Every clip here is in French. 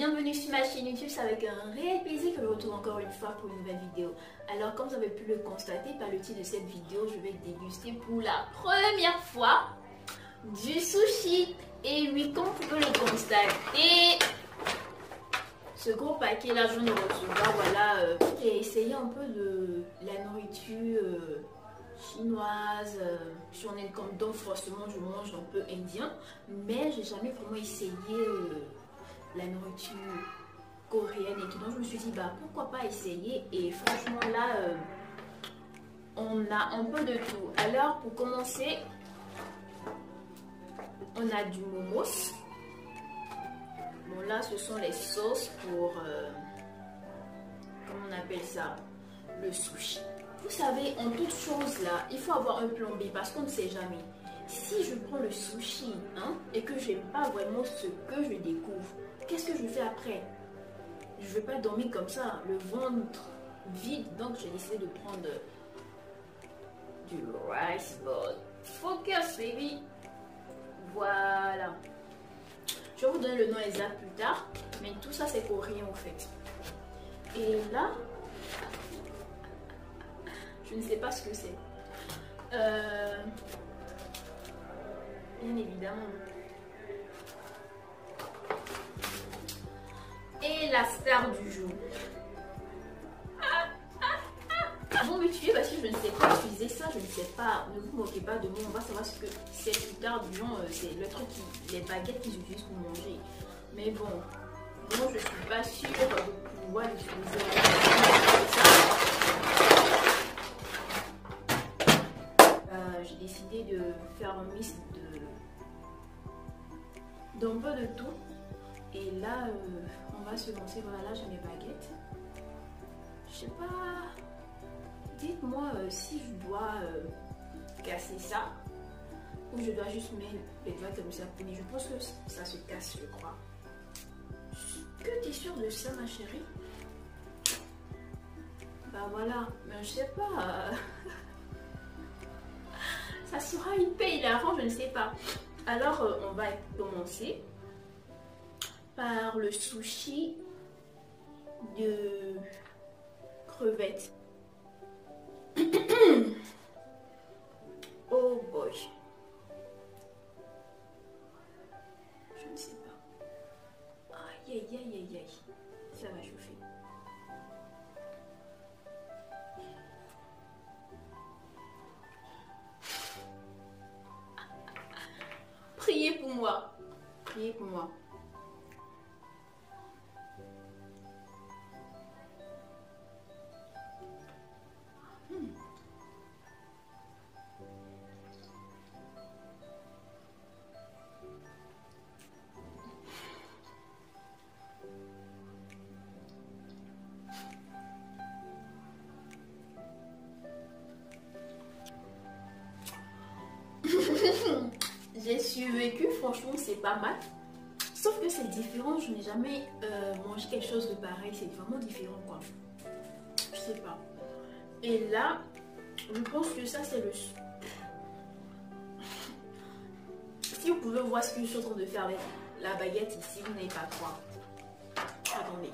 bienvenue sur ma chaîne YouTube, c'est avec un réel plaisir que je retrouve encore une fois pour une nouvelle vidéo. Alors comme vous avez pu le constater par le titre de cette vidéo, je vais déguster pour la première fois du sushi. Et oui, comme vous pouvez le constater, ce gros paquet là, je viens de recevoir, voilà, j'ai essayé un peu de la nourriture chinoise, si on est comme donc forcément je mange un peu indien, mais j'ai jamais vraiment essayé la nourriture coréenne et tout, donc je me suis dit bah pourquoi pas essayer. Et franchement là on a un peu de tout. Alors pour commencer, on a du momos. Bon là ce sont les sauces pour comment on appelle ça, le sushi. Vous savez, en toute chose là, il faut avoir un plan B parce qu'on ne sait jamais. Si je prends le sushi et que je n'aime pas vraiment ce que je découvre, qu'est-ce que je fais après? Je ne vais pas dormir comme ça, le ventre vide. Donc j'ai décidé de prendre du rice bowl. Focus baby. Voilà. Je vais vous donner le nom exact plus tard, mais tout ça c'est coréen en fait. Et là, je ne sais pas ce que c'est. Bien évidemment. Et la star du jour. Bon, mais tu es parce que je ne sais pas utiliser ça, je ne sais pas. Ne vous moquez pas de moi, on va savoir ce que c'est plus tard. Du genre, c'est le truc, les baguettes qu'ils utilisent pour manger. Mais bon, moi je suis pas sûre de pouvoir l'utiliser. J'ai décidé de faire un mix d'un peu de tout. Et là, on va se lancer. Voilà, là j'ai mes baguettes. Je sais pas. Dites-moi si je dois casser ça ou je dois juste mettre les doigts comme ça. Mais je pense que ça se casse, je crois. Que tu es sûre de ça, ma chérie? Bah voilà, mais je sais pas. Ça sera hyper hilarant, je ne sais pas. Alors, on va commencer par le sushi de crevettes. Oh boy. Je ne sais pas. Aïe aïe aïe aïe aïe. Ça va chauffer. Priez pour moi. Priez pour moi. J'ai survécu, franchement c'est pas mal. Sauf que c'est différent, je n'ai jamais mangé quelque chose de pareil, c'est vraiment différent quoi. Je sais pas. Et là, je pense que ça c'est le... Si vous pouvez voir ce que je suis en train de faire avec la baguette ici, vous n'avez pas croire. Attendez.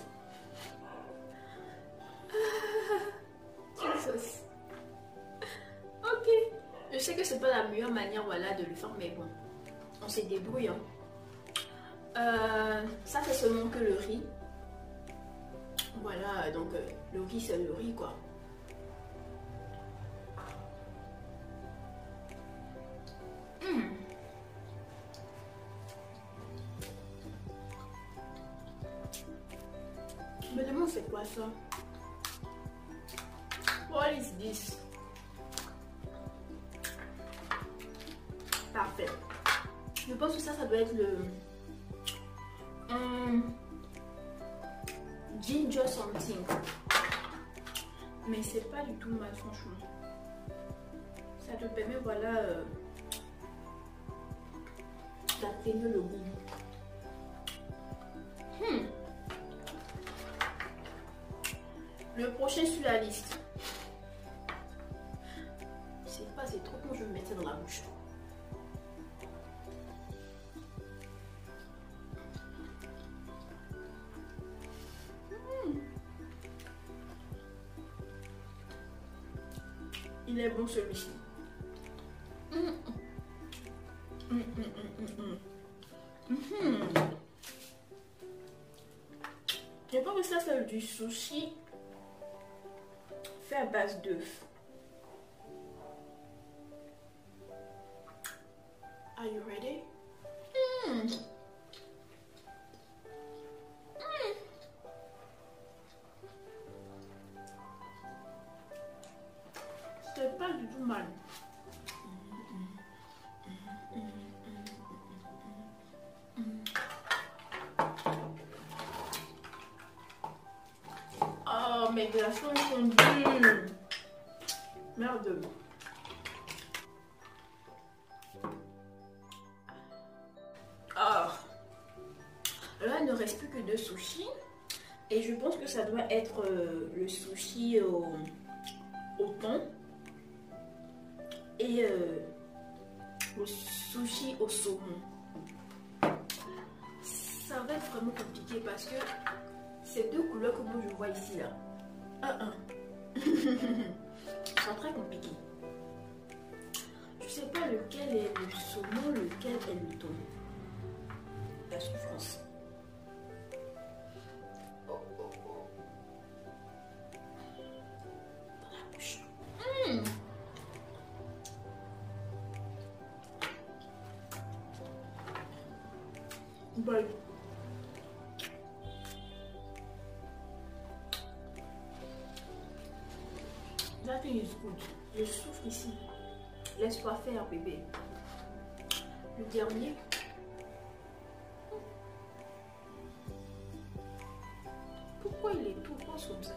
Jesus. Ok. Je sais que c'est pas la meilleure manière voilà, de le faire, mais bon, on se débrouille. Ça c'est seulement que le riz. Voilà, donc le riz c'est le riz quoi. Je me demande c'est quoi ça? What is this? Parfait. Je pense que ça doit être le ginger something. Mais c'est pas du tout mal franchement. Ça te permet voilà d'atténuer le goût. Le prochain sur la liste. Je sais pas, c'est trop bon, je vais me mettre ça dans la bouche. Il est bon celui-ci. Je pense que ça c'est du sushi fait à base d'œufs. Are you ready? C'est pas du tout mal. Oh, mes glaçons ils sont durs. Merde. Là, il ne reste plus que 2 sushis. Et je pense que ça doit être le sushi au thon et le sushi au saumon. Ça va être vraiment compliqué parce que ces 2 couleurs que moi je vois ici là. C'est très compliqué. Je sais pas lequel est le saumon, lequel est le thon. La souffrance. Bon. That thing is good. Je souffre ici. Laisse-toi faire, bébé. Le dernier. Pourquoi il est tout rose comme ça?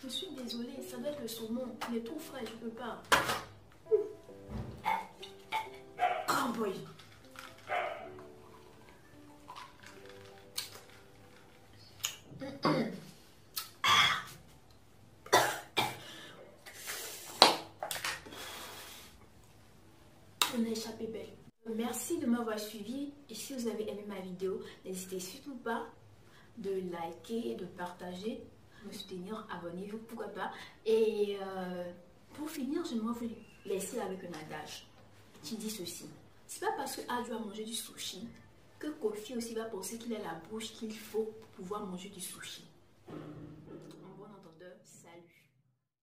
Je suis désolée, ça doit être le saumon. Il est trop frais, je peux pas. Oh boy. On a échappé belle. Merci de m'avoir suivi et si vous avez aimé ma vidéo, n'hésitez surtout pas de liker et de partager, me soutenir, abonnez-vous, pourquoi pas. Et pour finir, j'aimerais vous laisser avec un adage qui dit ceci. C'est pas parce que Adjo a mangé du sushi que Kofi aussi va penser qu'il a la bouche qu'il faut pour pouvoir manger du sushi.